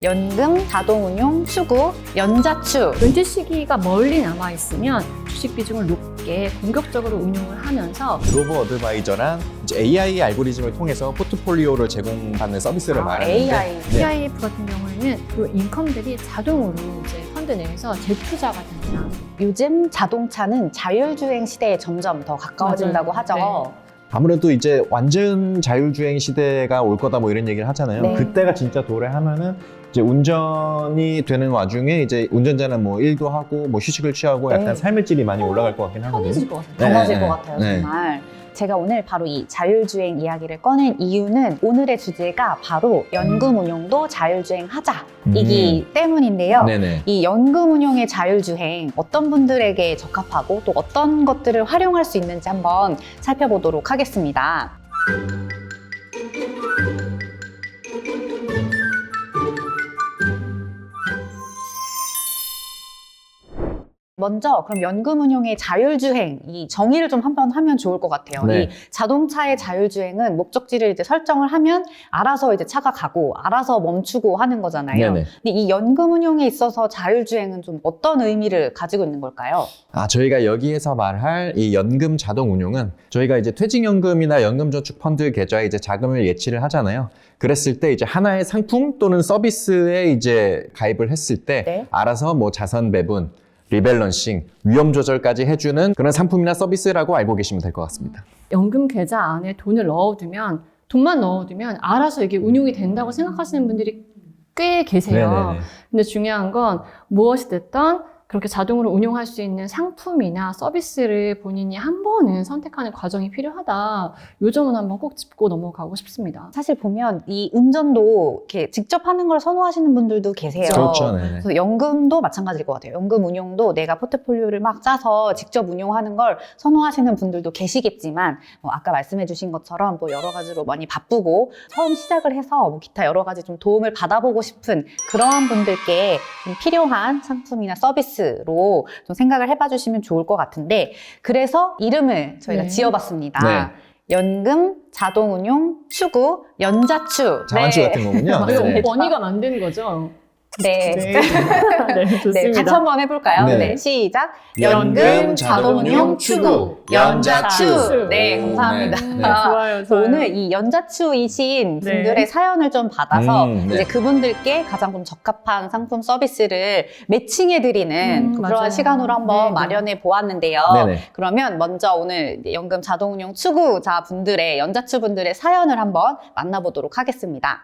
연금, 자동운용, 추구, 연자추. 은퇴 시기가 멀리 남아있으면 주식 비중을 높게 공격적으로 운용을 하면서 로보 어드바이저란 이제 AI 알고리즘을 통해서 포트폴리오를 제공받는 서비스를 말하는데 AI. PIF 같은 경우에는 이 인컴들이 자동으로 이제 펀드 내에서 재투자가 됩니다. 요즘 자동차는 자율주행 시대에 점점 더 가까워진다고 맞아요. 하죠. 아무래도 이제 완전 자율주행 시대가 올 거다 뭐 이런 얘기를 하잖아요. 네. 그때가 진짜 도래하면은 이제 운전이 되는 와중에 이제 운전자는 뭐 일도 하고 뭐 휴식을 취하고 약간 네. 삶의 질이 많이 올라갈 것 같긴 하거든요. 편해질 것 같아요. 달라질 네, 것 같아요, 네. 정말. 제가 오늘 바로 이 자율주행 이야기를 꺼낸 이유는 오늘의 주제가 바로 연금 운용도 자율주행 하자이기 때문인데요. 네네. 이 연금 운용의 자율주행 어떤 분들에게 적합하고 또 어떤 것들을 활용할 수 있는지 한번 살펴보도록 하겠습니다. 먼저 그럼 연금 운용의 자율주행 이 정의를 좀 한번 하면 좋을 것 같아요. 네. 이 자동차의 자율주행은 목적지를 이제 설정을 하면 알아서 이제 차가 가고 알아서 멈추고 하는 거잖아요. 네네. 근데 이 연금 운용에 있어서 자율주행은 좀 어떤 의미를 가지고 있는 걸까요? 저희가 여기에서 말할 이 연금 자동 운용은 저희가 이제 퇴직연금이나 연금저축펀드 계좌에 이제 자금을 예치를 하잖아요. 그랬을 때 이제 하나의 상품 또는 서비스에 이제 가입을 했을 때 네. 알아서 뭐 자산 배분, 리밸런싱, 위험 조절까지 해주는 그런 상품이나 서비스라고 알고 계시면 될 것 같습니다. 연금 계좌 안에 돈을 넣어두면 돈만 넣어두면 알아서 이게 운용이 된다고 생각하시는 분들이 꽤 계세요. 네네네. 근데 중요한 건 무엇이 됐든 그렇게 자동으로 운용할 수 있는 상품이나 서비스를 본인이 한 번은 선택하는 과정이 필요하다. 요 점은 한번 꼭 짚고 넘어가고 싶습니다. 사실 보면 이 운전도 이렇게 직접 하는 걸 선호하시는 분들도 계세요. 그렇죠. 네네. 그래서 연금도 마찬가지일 것 같아요. 연금 운용도 내가 포트폴리오를 막 짜서 직접 운용하는 걸 선호하시는 분들도 계시겠지만 아까 말씀해 주신 것처럼 뭐 여러 가지로 많이 바쁘고 처음 시작을 해서 뭐 기타 여러 가지 좀 도움을 받아보고 싶은 그러한 분들께 좀 필요한 상품이나 서비스로 좀 생각을 해봐 주시면 좋을 것 같은데 그래서 이름을 저희가 네. 지어봤습니다. 네. 연금, 자동운용, 추구, 연자추. 자만추 같은 거군요. 이거 네네. 원희가 만든 거죠? 네. 네, 네, 같이 한번 해볼까요? 네. 네, 시작. 연금, 자동운용, 추구, 연자추. 네, 감사합니다. 네. 좋아요, 좋아요. 오늘 이 연자추이신 네. 분들의 사연을 좀 받아서 네. 이제 그분들께 가장 좀 적합한 상품 서비스를 매칭해드리는 그런 맞아요. 시간으로 한번 네. 마련해 보았는데요. 네네. 그러면 먼저 오늘 연금 자동운용 추구자 분들의 연자추 분들의 사연을 한번 만나보도록 하겠습니다.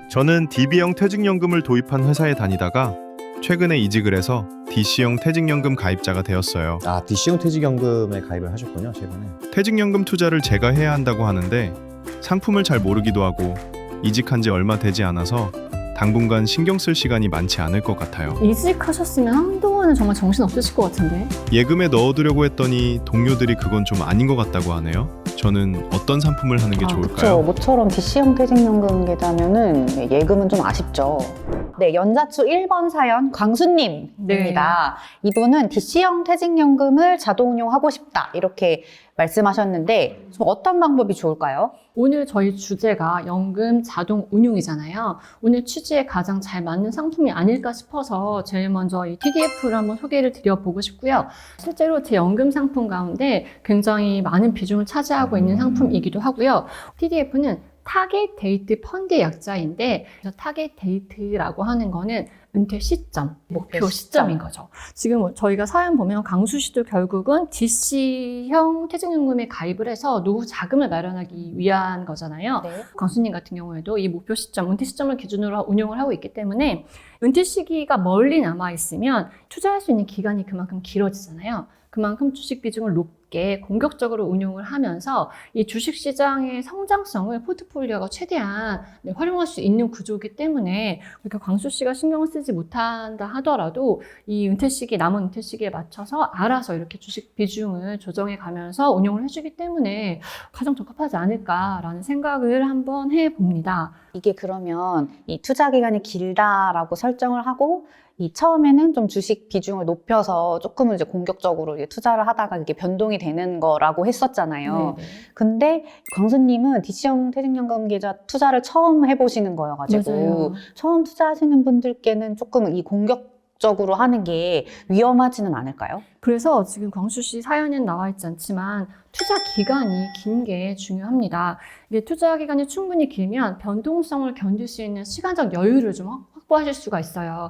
저는 DB형 퇴직연금을 도입한 회사에 다니다가 최근에 이직을 해서 DC형 퇴직연금 가입자가 되었어요. DC형 퇴직연금에 가입을 하셨군요, 최근에. 퇴직연금 투자를 제가 해야 한다고 하는데 상품을 잘 모르기도 하고 이직한 지 얼마 되지 않아서 당분간 신경 쓸 시간이 많지 않을 것 같아요. 이직하셨으면 한동안은 정말 정신 없으실 것 같은데. 예금에 넣어두려고 했더니 동료들이 그건 좀 아닌 것 같다고 하네요. 저는 어떤 상품을 하는 게 그렇죠. 좋을까요? 모처럼 DC형 퇴직연금 계좌면은 예금은 좀 아쉽죠. 네, 연자추 1번 사연 광수님입니다. 이분은 DC형 퇴직연금을 자동운용하고 싶다 이렇게 말씀하셨는데 좀 어떤 방법이 좋을까요? 오늘 저희 주제가 연금 자동 운용이잖아요. 오늘 취지에 가장 잘 맞는 상품이 아닐까 싶어서 제일 먼저 이 TDF를 한번 소개를 드려보고 싶고요. 실제로 제 연금 상품 가운데 굉장히 많은 비중을 차지하고 있는 상품이기도 하고요. TDF는 타겟 데이트 펀드의 약자인데 타겟 데이트라고 하는 거는 은퇴 시점, 목표 시점인 거죠. 지금 저희가 사연 보면 강수 씨도 결국은 DC형 퇴직연금에 가입을 해서 노후 자금을 마련하기 위한 거잖아요. 네. 강수님 같은 경우에도 이 목표 시점, 은퇴 시점을 기준으로 운용을 하고 있기 때문에 은퇴 시기가 멀리 남아있으면 투자할 수 있는 기간이 그만큼 길어지잖아요. 그만큼 주식 비중을 높게 공격적으로 운용을 하면서 이 주식시장의 성장성을 포트폴리오가 최대한 활용할 수 있는 구조이기 때문에 그렇게 광수 씨가 신경을 쓰지 못한다 하더라도 이 은퇴 시기, 남은 은퇴 시기에 맞춰서 알아서 이렇게 주식 비중을 조정해 가면서 운용을 해주기 때문에 가장 적합하지 않을까라는 생각을 한번 해봅니다. 이게 그러면 이 투자 기간이 길다라고 설정을 하고 이 처음에는 좀 주식 비중을 높여서 조금은 이제 공격적으로 이제 투자를 하다가 이게 변동이 되는 거라고 했었잖아요. 네네. 근데 광수님은 DC형 퇴직연금 계좌 투자를 처음 해보시는 거여가지고 맞아요. 처음 투자하시는 분들께는 조금 이 공격적으로 하는 게 위험하지는 않을까요? 그래서 지금 광수 씨 사연에는 나와 있지 않지만 투자 기간이 긴 게 중요합니다. 이게 투자 기간이 충분히 길면 변동성을 견딜 수 있는 시간적 여유를 좀 확보하실 수가 있어요.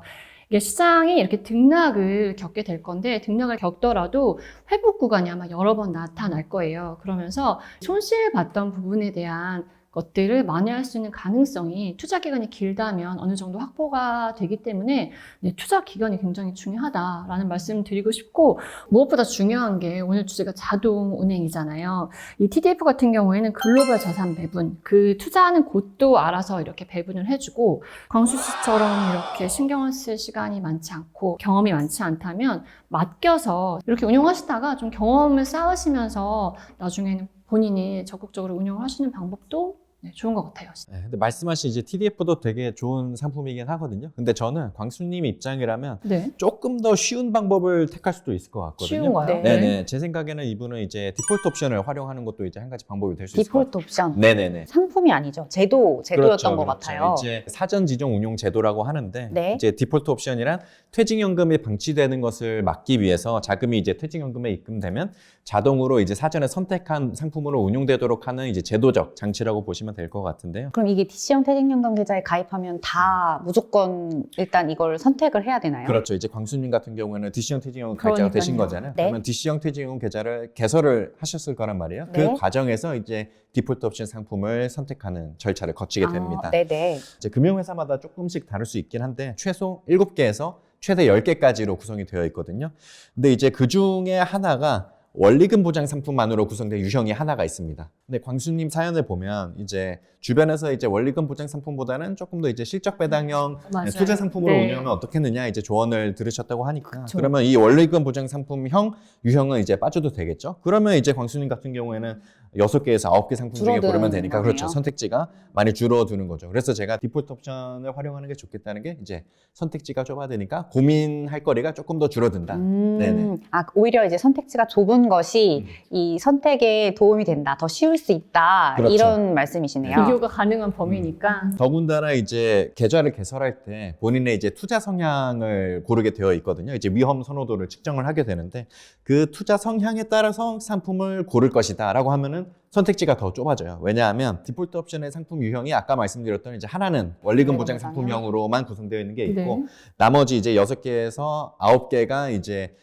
이게 시장이 이렇게 등락을 겪게 될 건데 등락을 겪더라도 회복 구간이 아마 여러 번 나타날 거예요. 그러면서 손실 봤던 부분에 대한 것들을 만회할 수 있는 가능성이 투자 기간이 길다면 어느 정도 확보가 되기 때문에 투자 기간이 굉장히 중요하다라는 말씀을 드리고 싶고 무엇보다 중요한 게 오늘 주제가 자동 운행이잖아요. 이 TDF 같은 경우에는 글로벌 자산 배분, 그 투자하는 곳도 알아서 이렇게 배분을 해주고 광수 씨처럼 이렇게 신경을 쓸 시간이 많지 않고 경험이 많지 않다면 맡겨서 이렇게 운영하시다가 좀 경험을 쌓으시면서 나중에는 본인이 적극적으로 운영을 하시는 방법도 좋은 것 같아요. 네, 근데 말씀하신 이제 TDF도 되게 좋은 상품이긴 하거든요. 근데 저는 광수님 입장이라면 네. 조금 더 쉬운 방법을 택할 수도 있을 것 같거든요. 쉬운가요? 네. 네네. 제 생각에는 이분은 이제 디폴트 옵션을 활용하는 것도 이제 한 가지 방법이 될 수 있을 것 같아요. 디폴트 옵션. 네네네. 상품이 아니죠. 제도였던 그렇죠, 것 그렇죠. 같아요. 이제 사전 지정 운용 제도라고 하는데 네. 이제 디폴트 옵션이란 퇴직연금이 방치되는 것을 막기 위해서 자금이 이제 퇴직연금에 입금되면 자동으로 이제 사전에 선택한 상품으로 운용되도록 하는 이제 제도적 장치라고 보시면 될 것 같은데요. 그럼 이게 DC형 퇴직연금 계좌에 가입하면 다 무조건 일단 이걸 선택을 해야 되나요? 그렇죠. 이제 광수님 같은 경우에는 DC형 퇴직연금 가입자가 되신 그러니까요. 거잖아요. 네. 그러면 DC형 퇴직연금 계좌를 개설을 하셨을 거란 말이에요. 네. 그 과정에서 이제 디폴트 옵션 상품을 선택하는 절차를 거치게 됩니다. 네네. 이제 금융회사마다 조금씩 다를 수 있긴 한데 최소 7개에서 최대 10개까지로 구성이 되어 있거든요. 근데 이제 그 중에 하나가 원리금 보장 상품만으로 구성된 유형이 하나가 있습니다. 근데 광수님 사연을 보면 이제 주변에서 이제 원리금 보장 상품보다는 조금 더 이제 실적 배당형 맞아요. 투자 상품으로 네. 운영하면 어떻겠느냐 이제 조언을 들으셨다고 하니까 그쵸. 그러면 이 원리금 보장 상품형 유형은 이제 빠져도 되겠죠. 그러면 이제 광수님 같은 경우에는 6개에서 9개 상품 중에 줄어드는 고르면 되니까 거네요. 그렇죠. 선택지가 많이 줄어드는 거죠. 그래서 제가 디폴트 옵션을 활용하는 게 좋겠다는 게 이제 선택지가 좁아드니까 고민할 거리가 조금 더 줄어든다. 네네. 아, 오히려 이제 선택지가 좁은 것이 이 선택에 도움이 된다, 더 쉬울 수 있다, 그렇죠. 이런 말씀이시네요. 비교가 가능한 범위니까 더군다나 이제 계좌를 개설할 때 본인의 이제 투자 성향을 고르게 되어 있거든요. 이제 위험 선호도를 측정을 하게 되는데 그 투자 성향에 따라서 상품을 고를 것이다라고 하면은 선택지가 더 좁아져요. 왜냐하면 디폴트 옵션의 상품 유형이 아까 말씀드렸던 이제 하나는 원리금 보장 상품형으로만 구성되어 있는 게 있고 네. 나머지 이제 6개에서 9개가 이제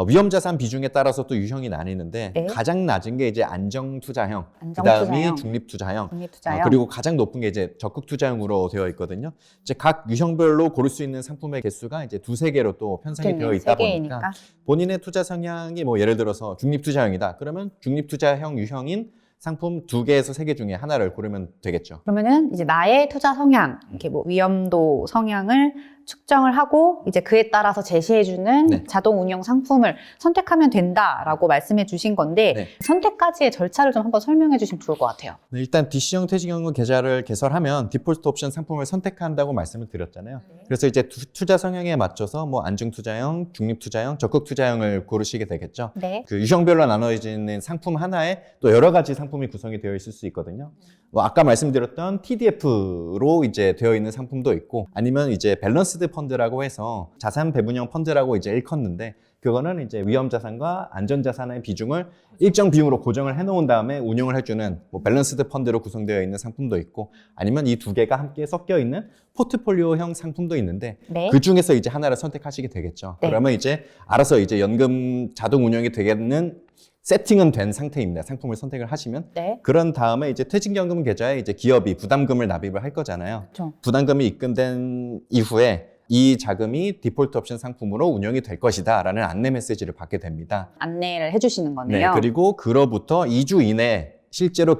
위험자산 비중에 따라서 또 유형이 나뉘는데 네. 가장 낮은 게 이제 안정투자형, 안정투자형. 그다음이 중립투자형, 독립투자요. 그리고 가장 높은 게 이제 적극투자형으로 되어 있거든요. 이제 각 유형별로 고를 수 있는 상품의 개수가 이제 2-3개로 또 편성이 되어 있다 보니까 본인의 투자 성향이 뭐 예를 들어서 중립투자형이다. 그러면 중립투자형 유형인 상품 2개에서 3개 중에 하나를 고르면 되겠죠. 그러면은 이제 나의 투자 성향, 이렇게 뭐 위험도 성향을 측정을 하고 이제 그에 따라서 제시해주는 네. 자동 운용 상품을 선택하면 된다라고 말씀해 주신 건데 네. 선택까지의 절차를 좀 한번 설명해 주시면 좋을 것 같아요. 네, 일단 DC형 퇴직연금 계좌를 개설하면 디폴트 옵션 상품을 선택한다고 말씀을 드렸잖아요. 그래서 이제 투자 성향에 맞춰서 뭐 안정투자형, 중립투자형, 적극투자형을 고르시게 되겠죠. 네. 그 유형별로 나눠지는 상품 하나에 또 여러 가지 상품이 구성이 되어 있을 수 있거든요. 뭐 아까 말씀드렸던 TDF로 이제 되어 있는 상품도 있고 아니면 이제 밸런스드 펀드라고 해서 자산 배분형 펀드라고 이제 일컫는데 그거는 이제 위험 자산과 안전 자산의 비중을 일정 비중으로 고정을 해놓은 다음에 운용을 해주는 뭐 밸런스드 펀드로 구성되어 있는 상품도 있고 아니면 이 2개가 함께 섞여 있는 포트폴리오형 상품도 있는데 네. 그 중에서 이제 하나를 선택하시게 되겠죠. 네. 그러면 이제 알아서 이제 연금 자동 운용이 되겠는 세팅은 된 상태입니다. 상품을 선택을 하시면 네. 그런 다음에 이제 퇴직연금 계좌에 이제 기업이 부담금을 납입을 할 거잖아요. 그렇죠. 부담금이 입금된 이후에 이 자금이 디폴트 옵션 상품으로 운영이 될 것이다라는 안내 메시지를 받게 됩니다. 안내를 해주시는 네, 거네요. 그리고 그로부터 2주 이내에 실제로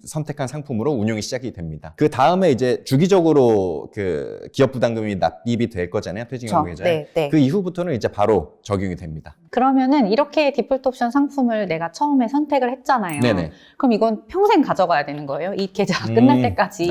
선택한 상품으로 운용이 시작이 됩니다. 그 다음에 이제 주기적으로 그 기업 부담금이 납입이 될 거잖아요. 퇴직연금 계좌에. 네, 네. 그 이후부터는 이제 바로 적용이 됩니다. 그러면은 이렇게 디폴트 옵션 상품을 내가 처음에 선택을 했잖아요. 네네. 그럼 이건 평생 가져가야 되는 거예요? 이 계좌가 끝날 때까지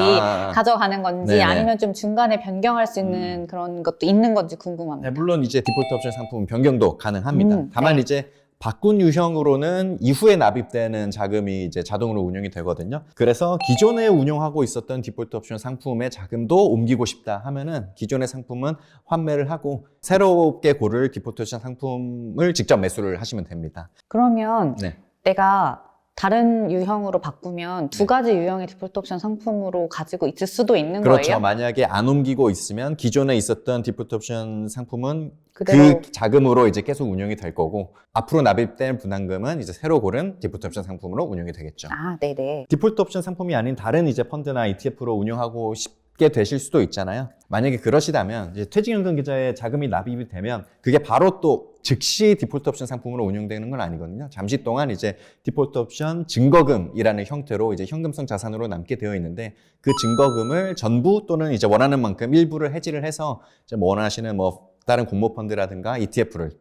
가져가는 건지 네네. 아니면 좀 중간에 변경할 수 있는 그런 것도 있는 건지 궁금합니다. 네, 물론 이제 디폴트 옵션 상품 변경도 가능합니다. 다만 네. 이제 바꾼 유형으로는 이후에 납입되는 자금이 이제 자동으로 운용이 되거든요. 그래서 기존에 운용하고 있었던 디폴트 옵션 상품의 자금도 옮기고 싶다 하면은 기존의 상품은 환매를 하고 새롭게 고를 디폴트 옵션 상품을 직접 매수를 하시면 됩니다. 그러면 네. 내가 다른 유형으로 바꾸면 두 가지 유형의 디폴트 옵션 상품으로 가지고 있을 수도 있는 그렇죠. 거예요? 만약에 안 옮기고 있으면 기존에 있었던 디폴트 옵션 상품은 그대로. 그 자금으로 이제 계속 운용이 될 거고 앞으로 납입된 분담금은 이제 새로 고른 디폴트 옵션 상품으로 운용이 되겠죠. 아, 네네. 디폴트 옵션 상품이 아닌 다른 이제 펀드나 ETF로 운용하고 싶게 되실 수도 있잖아요. 만약에 그러시다면 이제 퇴직연금 계좌에 자금이 납입이 되면 그게 바로 또 즉시 디폴트 옵션 상품으로 운용되는 건 아니거든요. 잠시 동안 이제 디폴트 옵션 증거금이라는 형태로 이제 현금성 자산으로 남게 되어 있는데 그 증거금을 전부 또는 이제 원하는 만큼 일부를 해지를 해서 이제 뭐 원하시는 뭐 다른 공모펀드라든가 ETF를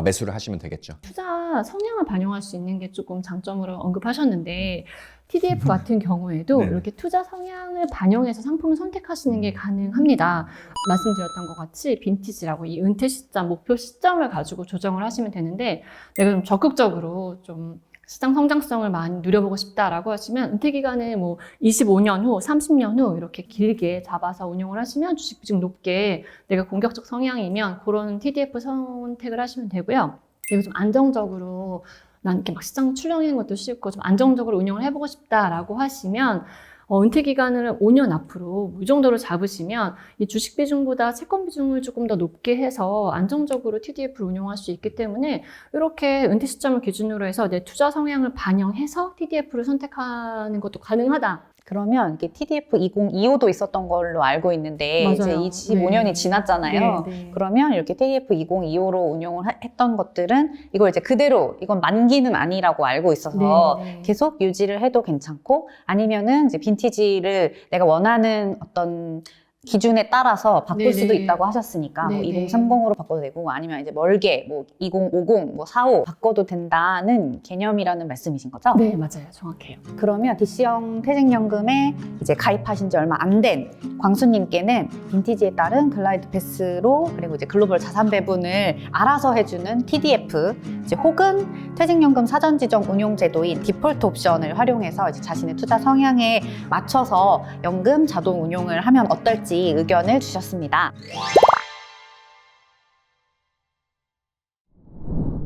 매수를 하시면 되겠죠. 투자 성향을 반영할 수 있는 게 조금 장점으로 언급하셨는데 TDF 같은 경우에도 네. 이렇게 투자 성향을 반영해서 상품을 선택하시는 게 가능합니다. 말씀드렸던 것 같이 빈티지라고 이 은퇴 시점, 목표 시점을 가지고 조정을 하시면 되는데 내가 좀 적극적으로 좀 시장 성장성을 많이 누려보고 싶다라고 하시면 은퇴 기간을 뭐 25년 후, 30년 후 이렇게 길게 잡아서 운용을 하시면 주식 비중 높게 내가 공격적 성향이면 그런 TDF 선택을 하시면 되고요. 그리고 좀 안정적으로 난 이렇게 막 시장 출렁이는 것도 싫고 좀 안정적으로 운영을 해보고 싶다라고 하시면 은퇴 기간을 5년 앞으로 이 정도로 잡으시면 이 주식 비중보다 채권 비중을 조금 더 높게 해서 안정적으로 TDF를 운용할 수 있기 때문에 이렇게 은퇴 시점을 기준으로 해서 내 투자 성향을 반영해서 TDF를 선택하는 것도 가능하다. 그러면 이게 TDF 2025도 있었던 걸로 알고 있는데 맞아요. 이제 25년이 네. 지났잖아요. 네, 네. 그러면 이렇게 TDF 2025로 운용을 했던 것들은 이걸 이제 그대로 이건 만기는 아니라고 알고 있어서 네, 네. 계속 유지를 해도 괜찮고 아니면은 이제 빈티지를 내가 원하는 어떤 기준에 따라서 바꿀 네네. 수도 있다고 하셨으니까 뭐 네네. 2030으로 바꿔도 되고 아니면 이제 멀게 뭐 2050, 뭐 45 바꿔도 된다는 개념이라는 말씀이신 거죠? 네, 맞아요. 정확해요. 그러면 DC형 퇴직연금에 이제 가입하신 지 얼마 안 된 광수님께는 빈티지에 따른 글라이드 패스로 그리고 이제 글로벌 자산 배분을 알아서 해주는 TDF 이제 혹은 퇴직연금 사전 지정 운용 제도인 디폴트 옵션을 활용해서 이제 자신의 투자 성향에 맞춰서 연금 자동 운용을 하면 어떨지 의견을 주셨습니다.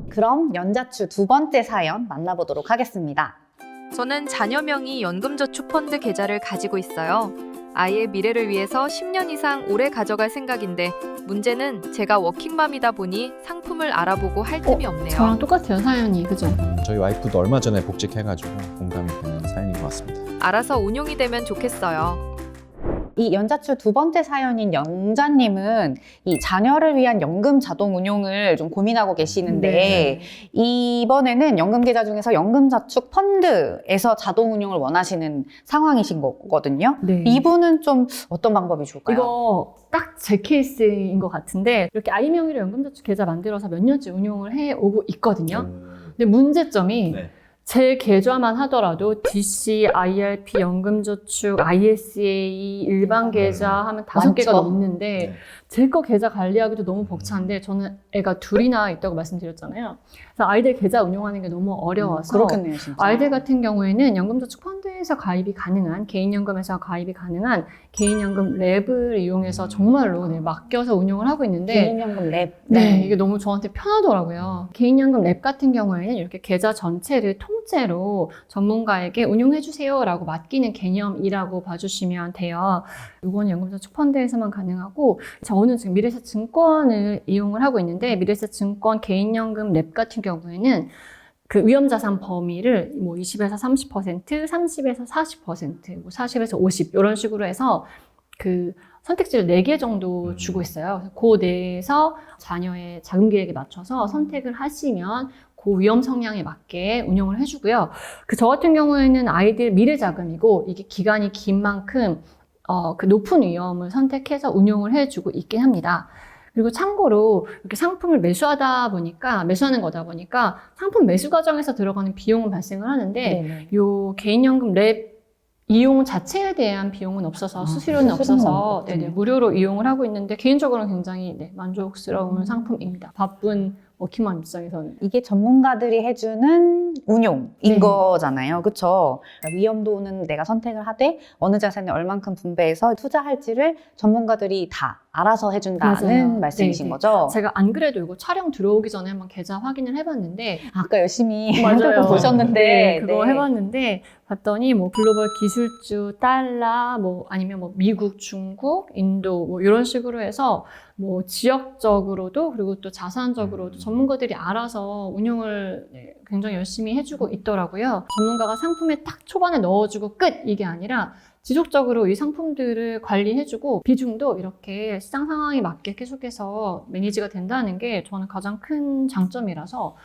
그럼 연자추 두 번째 사연 만나보도록 하겠습니다. 저는 자녀명의 연금저축펀드 계좌를 가지고 있어요. 아이의 미래를 위해서 10년 이상 오래 가져갈 생각인데 문제는 제가 워킹맘이다 보니 상품을 알아보고 할 틈이 없네요. 저랑 똑같아요, 사연이. 그죠? 저희 와이프도 얼마 전에 복직해가지고 공감이 되는 사연인 것 같습니다. 알아서 운용이 되면 좋겠어요. 이 연자추 두 번째 사연인 영자님은 이 자녀를 위한 연금 자동 운용을 좀 고민하고 계시는데 네. 이번에는 연금 계좌 중에서 연금 저축 펀드에서 자동 운용을 원하시는 상황이신 거거든요. 네. 이분은 좀 어떤 방법이 좋을까요? 이거 딱 제 케이스인 것 같은데 이렇게 아이 명의로 연금저축 계좌 만들어서 몇 년째 운용을 해오고 있거든요. 근데 문제점이 네. 제 계좌만 하더라도 DC, IRP, 연금저축, ISA, 일반 계좌 하면 5개가 많죠. 넘는데 네. 제 거 계좌 관리하기도 너무 벅찬데 저는 애가 둘이나 있다고 말씀드렸잖아요. 그래서 아이들 계좌 운용하는 게 너무 어려워서 그렇겠네요, 진짜. 아이들 같은 경우에는 연금저축 펀드에서 가입이 가능한 개인연금에서 가입이 가능한 개인연금 랩을 이용해서 정말로 맡겨서 운용을 하고 있는데 개인연금 랩. 네, 이게 너무 저한테 편하더라고요. 개인연금 랩 같은 경우에는 이렇게 계좌 전체를 통째로 전문가에게 운용해주세요라고 맡기는 개념이라고 봐주시면 돼요. 이건 연금저축 펀드에서만 가능하고 저는 지금 미래에셋증권을 이용을 하고 있는데 미래에셋증권 개인연금 랩 같은 경우에는 그 위험자산 범위를 뭐 20에서 30%, 30에서 40%, 뭐 40에서 50 이런 식으로 해서 그 선택지를 4개 정도 주고 있어요. 그래서 그 내에서 자녀의 자금 계획에 맞춰서 선택을 하시면 고위험 성향에 맞게 운용을 해주고요. 저 같은 경우에는 아이들 미래 자금이고 이게 기간이 긴 만큼 그 높은 위험을 선택해서 운용을 해주고 있긴 합니다. 그리고 참고로 이렇게 상품을 매수하는 거다 보니까 상품 매수 과정에서 들어가는 비용은 발생을 하는데 네네. 요 개인연금 랩 이용 자체에 대한 비용은 없어서 수수료는 없어서 없군요. 무료로 이용을 하고 있는데 개인적으로는 굉장히 만족스러운 상품입니다. 바쁜 워킹맘 입장에서는. 이게 전문가들이 해주는 운용인 네. 거잖아요. 그렇죠? 위험도는 내가 선택을 하되 어느 자산에 얼만큼 분배해서 투자할지를 전문가들이 다 알아서 해준다는 맞아요. 말씀이신 네, 네. 거죠? 제가 안 그래도 이거 촬영 들어오기 전에 한번 계좌 확인을 해봤는데 아까 열심히 맞아요. 보셨는데 네, 그거 네. 해봤는데 봤더니 글로벌 기술주, 달러, 아니면 미국, 중국, 인도 이런 식으로 해서 지역적으로도 그리고 또 자산적으로도 전문가들이 알아서 운용을 굉장히 열심히 해주고 있더라고요. 전문가가 상품에 딱 초반에 넣어주고 끝 이게 아니라 지속적으로 이 상품들을 관리해주고 비중도 이렇게 시장 상황에 맞게 계속해서 매니지가 된다는 게 저는 가장 큰 장점이라서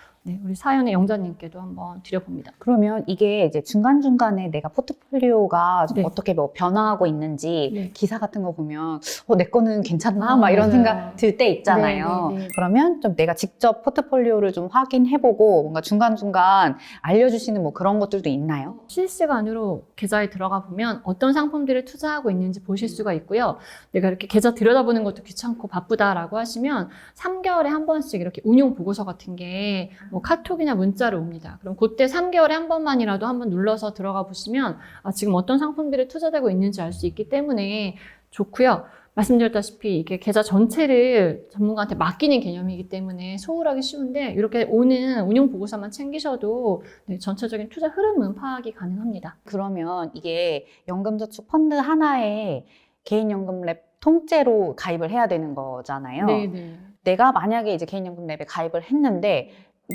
우리 사연의 영자님께도 한번 드려봅니다. 그러면 이게 이제 중간중간에 내가 포트폴리오가 좀 네. 어떻게 변화하고 있는지 네. 기사 같은 거 보면 내 거는 괜찮나? 막 이런 맞아요. 생각 들 때 있잖아요. 네, 네, 네. 그러면 좀 내가 직접 포트폴리오를 좀 확인해보고 뭔가 중간중간 알려주시는 그런 것들도 있나요? 실시간으로 계좌에 들어가 보면 어떤 상품들을 투자하고 있는지 보실 수가 있고요. 내가 이렇게 계좌 들여다보는 것도 귀찮고 바쁘다라고 하시면 3개월에 한 번씩 이렇게 운용 보고서 같은 게 카톡이나 문자로 옵니다. 그럼 그때 3개월에 한 번만이라도 한번 눌러서 들어가 보시면 지금 어떤 상품들이 투자되고 있는지 알 수 있기 때문에 좋고요. 말씀드렸다시피 이게 계좌 전체를 전문가한테 맡기는 개념이기 때문에 소홀하기 쉬운데 이렇게 오는 운용 보고서만 챙기셔도 전체적인 투자 흐름은 파악이 가능합니다. 그러면 이게 연금저축 펀드 하나에 개인연금 랩 통째로 가입을 해야 되는 거잖아요. 네네. 내가 만약에 이제 개인연금 랩에 가입을 했는데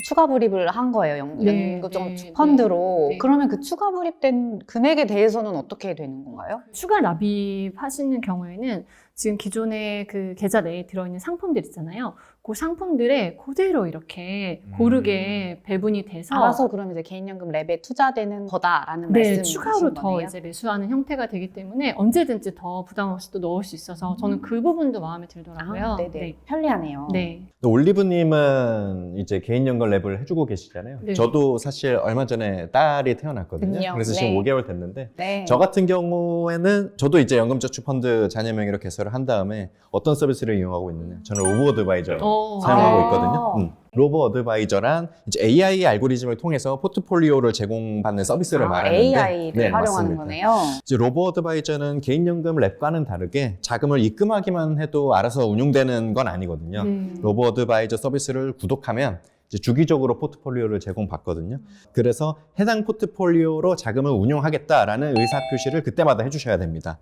추가 불입을 한 거예요. 네, 연금저축 네, 펀드로. 네. 그러면 그 추가 불입된 금액에 대해서는 어떻게 되는 건가요? 추가 납입하시는 경우에는 지금 기존에 그 계좌 내에 들어있는 상품들 있잖아요. 그 상품들에 그대로 이렇게 고르게 배분이 돼서 알아서 그러면 이제 개인연금 랩에 투자되는 거다라는 네, 말씀이신 추가로 더 거네요. 이제 매수하는 형태가 되기 때문에 언제든지 더 부담 없이 또 넣을 수 있어서 저는 그 부분도 마음에 들더라고요. 네네. 네. 편리하네요. 네. 올리브님은 이제 개인연금 랩을 해주고 계시잖아요. 네. 저도 사실 얼마 전에 딸이 태어났거든요. 그럼요. 그래서 네. 지금 5개월 됐는데 네. 저 같은 경우에는 저도 이제 연금저축펀드 자녀 명의로 개설을 한 다음에 어떤 서비스를 이용하고 있느냐. 저는 로보어드바이저 사용하고 있거든요. 로보어드바이저란 이제 AI 알고리즘을 통해서 포트폴리오를 제공받는 서비스를 말하는데 AI를 활용하는 맞습니다. 거네요. 이제 로보어드바이저는 개인연금 랩과는 다르게 자금을 입금하기만 해도 알아서 운용되는 건 아니거든요. 로보어드바이저 서비스를 구독하면 이제 주기적으로 포트폴리오를 제공받거든요. 그래서 해당 포트폴리오로 자금을 운용하겠다라는 의사표시를 그때마다 해주셔야 됩니다.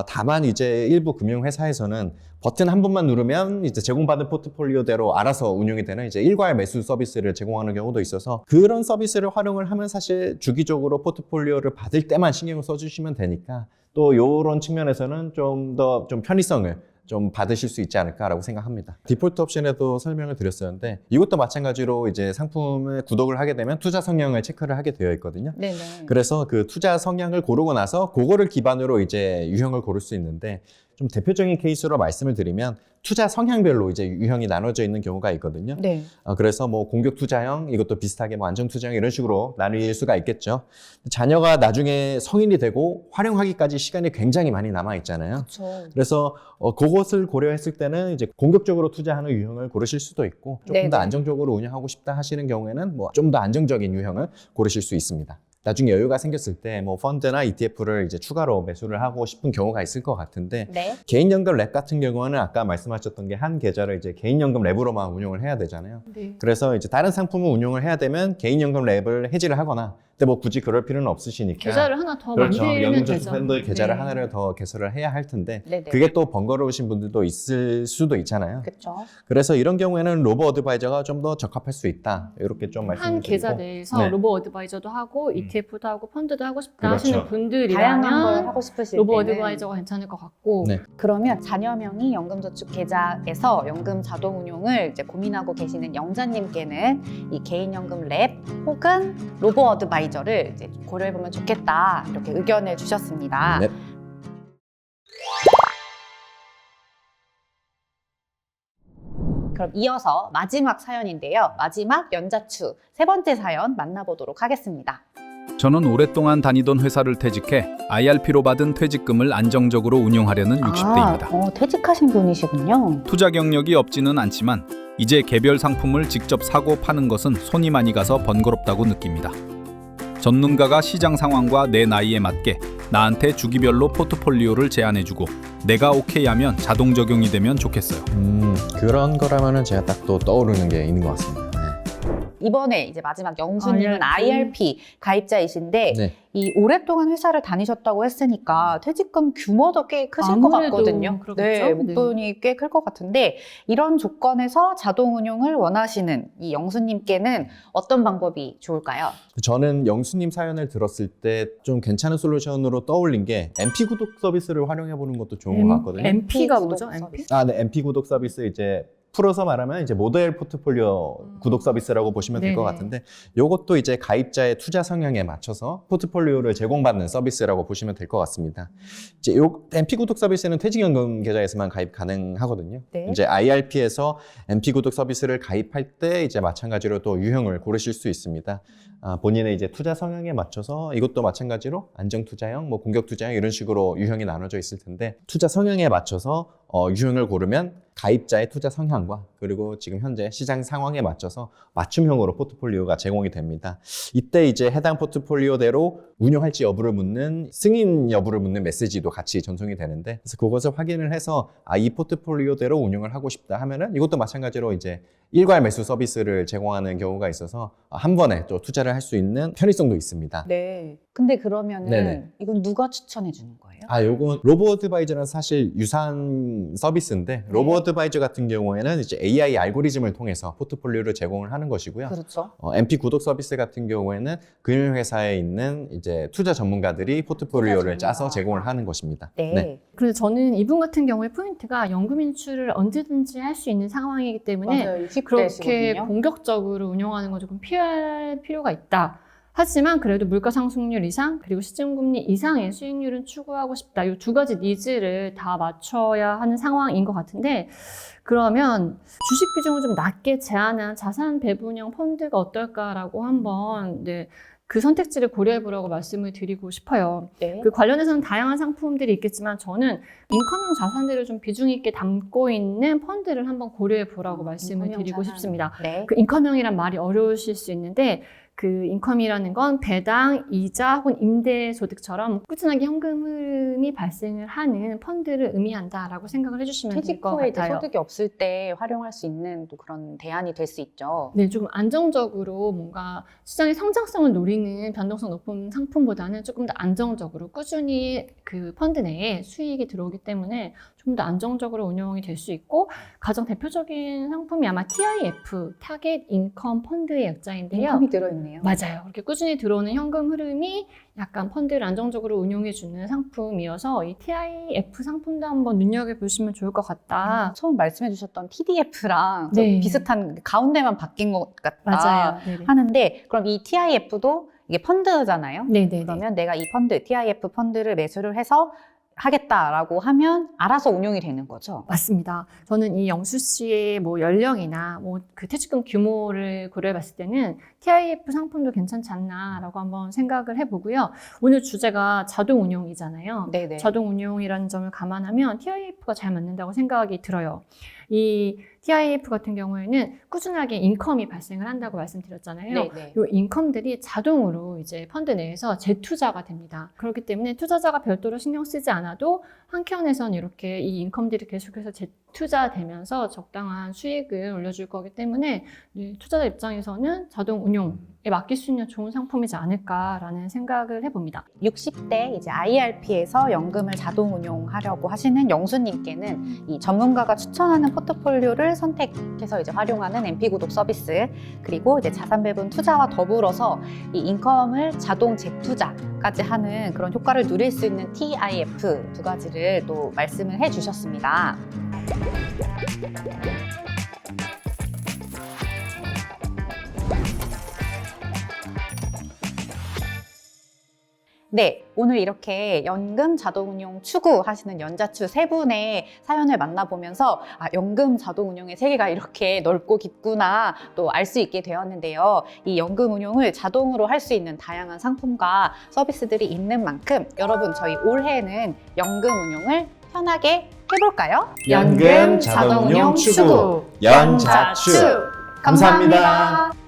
다만 이제 일부 금융회사에서는 버튼 한 번만 누르면 이제 제공받은 포트폴리오대로 알아서 운용이 되는 이제 일괄 매수 서비스를 제공하는 경우도 있어서 그런 서비스를 활용을 하면 사실 주기적으로 포트폴리오를 받을 때만 신경을 써주시면 되니까 또 이런 측면에서는 좀 더 좀 편의성을 좀 받으실 수 있지 않을까라고 생각합니다. 디폴트 옵션에도 설명을 드렸었는데 이것도 마찬가지로 이제 상품을 구독을 하게 되면 투자 성향을 체크를 하게 되어 있거든요. 네네. 그래서 그 투자 성향을 고르고 나서 그거를 기반으로 이제 유형을 고를 수 있는데 좀 대표적인 케이스로 말씀을 드리면 투자 성향별로 이제 유형이 나눠져 있는 경우가 있거든요. 네. 그래서 공격 투자형, 이것도 비슷하게 안정 투자형 이런 식으로 나뉠 수가 있겠죠. 자녀가 나중에 성인이 되고 활용하기까지 시간이 굉장히 많이 남아 있잖아요. 그렇죠. 그래서 그것을 고려했을 때는 이제 공격적으로 투자하는 유형을 고르실 수도 있고 조금 네네. 더 안정적으로 운영하고 싶다 하시는 경우에는 좀 더 안정적인 유형을 고르실 수 있습니다. 나중에 여유가 생겼을 때 펀드나 ETF를 이제 추가로 매수를 하고 싶은 경우가 있을 것 같은데 네. 개인연금 랩 같은 경우는 아까 말씀하셨던 게 한 계좌를 이제 개인연금 랩으로만 운용을 해야 되잖아요. 네. 그래서 이제 다른 상품을 운용을 해야 되면 개인연금 랩을 해지를 하거나 근데 뭐 굳이 그럴 필요는 없으시니까. 계좌를 하나 더 그렇죠. 만들면 연금저축 되죠. 펀드 계좌를 네. 하나를 더 개설을 해야 할 텐데 네네. 그게 또 번거로우신 분들도 있을 수도 있잖아요. 그렇죠. 그래서 이런 경우에는 로보 어드바이저가 좀 더 적합할 수 있다. 이렇게 좀 말씀을 한 드리고. 계좌 내에서 네. 로보 어드바이저도 하고 ETF도 하고 펀드도 하고 싶다 그렇죠. 하시는 다양한 걸 분들이라면 하고 싶으실 로보 때는 어드바이저가 괜찮을 것 같고 네. 그러면 자녀명의 연금저축 계좌에서 연금 자동운용을 이제 고민하고 계시는 영자님께는 이 개인연금 랩 혹은 로보 어드바이저를 이제 고려해보면 좋겠다 이렇게 의견을 주셨습니다. 네. 그럼 이어서 마지막 사연인데요. 마지막 연자추 세 번째 사연 만나보도록 하겠습니다. 저는 오랫동안 다니던 회사를 퇴직해 IRP로 받은 퇴직금을 안정적으로 운용하려는 60대입니다. 퇴직하신 분이시군요. 투자 경력이 없지는 않지만 이제 개별 상품을 직접 사고 파는 것은 손이 많이 가서 번거롭다고 느낍니다. 전문가가 시장 상황과 내 나이에 맞게 나한테 주기별로 포트폴리오를 제안해주고 내가 오케이 하면 자동 적용이 되면 좋겠어요. 그런 거라면은 제가 딱 또 떠오르는 게 있는 것 같습니다. 이번에 이제 마지막 영수님은 IRP 가입자이신데 네. 이 오랫동안 회사를 다니셨다고 했으니까 퇴직금 규모도 꽤 크실 것 아무래도 같거든요. 그렇겠죠? 네, 네. 목돈이 꽤 클 것 같은데 이런 조건에서 자동 운용을 원하시는 이 영수님께는 어떤 방법이 좋을까요? 저는 영수님 사연을 들었을 때 좀 괜찮은 솔루션으로 떠올린 게 MP 구독 서비스를 활용해 보는 것도 좋은 것 같거든요. MP가 구독 뭐죠? 서비스. MP? 네, MP 구독 서비스 이제 풀어서 말하면 이제 모델 포트폴리오 구독 서비스라고 보시면 될 것 네네. 같은데 요것도 이제 가입자의 투자 성향에 맞춰서 포트폴리오를 제공받는 서비스라고 보시면 될 것 같습니다. 이제 요 MP 구독 서비스는 퇴직연금 계좌에서만 가입 가능하거든요. 네. 이제 IRP에서 MP 구독 서비스를 가입할 때 이제 마찬가지로 또 유형을 고르실 수 있습니다. 본인의 이제 투자 성향에 맞춰서 이것도 마찬가지로 안정 투자형, 뭐 공격 투자형 이런 식으로 유형이 나눠져 있을 텐데 투자 성향에 맞춰서 유형을 고르면 가입자의 투자 성향과 그리고 지금 현재 시장 상황에 맞춰서 맞춤형으로 포트폴리오가 제공이 됩니다. 이때 이제 해당 포트폴리오대로 운영할지 여부를 묻는 승인 여부를 묻는 메시지도 같이 전송이 되는데 그래서 그것을 확인을 해서 이 포트폴리오대로 운영을 하고 싶다 하면은 이것도 마찬가지로 이제 일괄 매수 서비스를 제공하는 경우가 있어서 한 번에 또 투자를 할 수 있는 편의성도 있습니다. 네. 근데 그러면은 네네. 이건 누가 추천해 주는 거예요? 요건 로보 어드바이저는 사실 유사한 서비스인데 로보 어드바이저 같은 경우에는 이제 AI 알고리즘을 통해서 포트폴리오를 제공을 하는 것이고요. 그렇죠. MP 구독 서비스 같은 경우에는 금융회사에 있는 이제 투자 전문가들이 포트폴리오를 투자 전문가. 짜서 제공을 하는 것입니다. 네. 그래서 저는 이분 같은 경우에 포인트가 연금 인출을 언제든지 할 수 있는 상황이기 때문에 맞아요. 20대 그렇게 시거든요. 공격적으로 운영하는 건 조금 피할 필요가 있다. 하지만 그래도 물가 상승률 이상 그리고 시중금리 이상의 수익률은 추구하고 싶다. 이 두 가지 니즈를 다 맞춰야 하는 상황인 것 같은데 그러면 주식 비중을 좀 낮게 제한한 자산 배분형 펀드가 어떨까라고 한번 그 선택지를 고려해보라고 말씀을 드리고 싶어요. 네. 그 관련해서는 다양한 상품들이 있겠지만 저는 인컴형 자산들을 좀 비중 있게 담고 있는 펀드를 한번 고려해보라고 말씀을 인컴형 드리고 자산. 싶습니다. 네. 그 인컴형이란 말이 어려우실 수 있는데 그 인컴이라는 건 배당, 이자 혹은 임대소득처럼 꾸준하게 현금 흐름이 발생을 하는 펀드를 의미한다라고 생각을 해주시면 될 퇴직 것 후에 이제 같아요. 소득이 없을 때 활용할 수 있는 또 그런 대안이 될 수 있죠. 네, 조금 안정적으로 뭔가 시장의 성장성을 노리는 변동성 높은 상품보다는 조금 더 안정적으로 꾸준히 그 펀드 내에 수익이 들어오기 때문에 좀 더 안정적으로 운영이 될 수 있고 가장 대표적인 상품이 아마 TIF, 타겟 인컴 펀드의 약자인데요. 인컴이 들어있네요. 맞아요. 그렇게 꾸준히 들어오는 현금 흐름이 약간 펀드를 안정적으로 운용해주는 상품이어서 이 TIF 상품도 한번 눈여겨보시면 좋을 것 같다. 처음 말씀해 주셨던 TDF랑 네. 비슷한 가운데만 바뀐 것 같다 맞아요. 네네. 하는데 그럼 이 TIF도 이게 펀드잖아요. 네네네. 그러면 내가 이 펀드, TIF 펀드를 매수를 해서 하겠다라고 하면 알아서 운용이 되는 거죠. 맞습니다. 저는 이 영수 씨의 뭐 연령이나 뭐 그 퇴직금 규모를 고려해봤을 때는 TIF 상품도 괜찮지 않나라고 한번 생각을 해보고요. 오늘 주제가 자동 운용이잖아요. 네네. 자동 운용이라는 점을 감안하면 TIF가 잘 맞는다고 생각이 들어요. 이 TIF 같은 경우에는 꾸준하게 인컴이 발생을 한다고 말씀드렸잖아요. 네네. 이 인컴들이 자동으로 이제 펀드 내에서 재투자가 됩니다. 그렇기 때문에 투자자가 별도로 신경 쓰지 않아도 한켠에선 이렇게 이 인컴들이 계속해서 투자되면서 적당한 수익을 올려줄 거기 때문에 투자자 입장에서는 자동 운용에 맡길 수 있는 좋은 상품이지 않을까라는 생각을 해봅니다. 60대 이제 IRP에서 연금을 자동 운용하려고 하시는 영수님께는 이 전문가가 추천하는 포트폴리오를 선택해서 이제 활용하는 MP 구독 서비스, 그리고 이제 자산 배분 투자와 더불어서 이 인컴을 자동 재투자까지 하는 그런 효과를 누릴 수 있는 TIF 두 가지를 또 말씀을 해주셨습니다. 네, 오늘 이렇게 연금 자동운용 추구하시는 연자추 세 분의 사연을 만나보면서 연금 자동운용의 세계가 이렇게 넓고 깊구나 또 알 수 있게 되었는데요. 이 연금 운용을 자동으로 할 수 있는 다양한 상품과 서비스들이 있는 만큼 여러분 저희 올해는 연금 운용을 편하게 해볼까요? 연금 자동운용 추구 연자추. 감사합니다.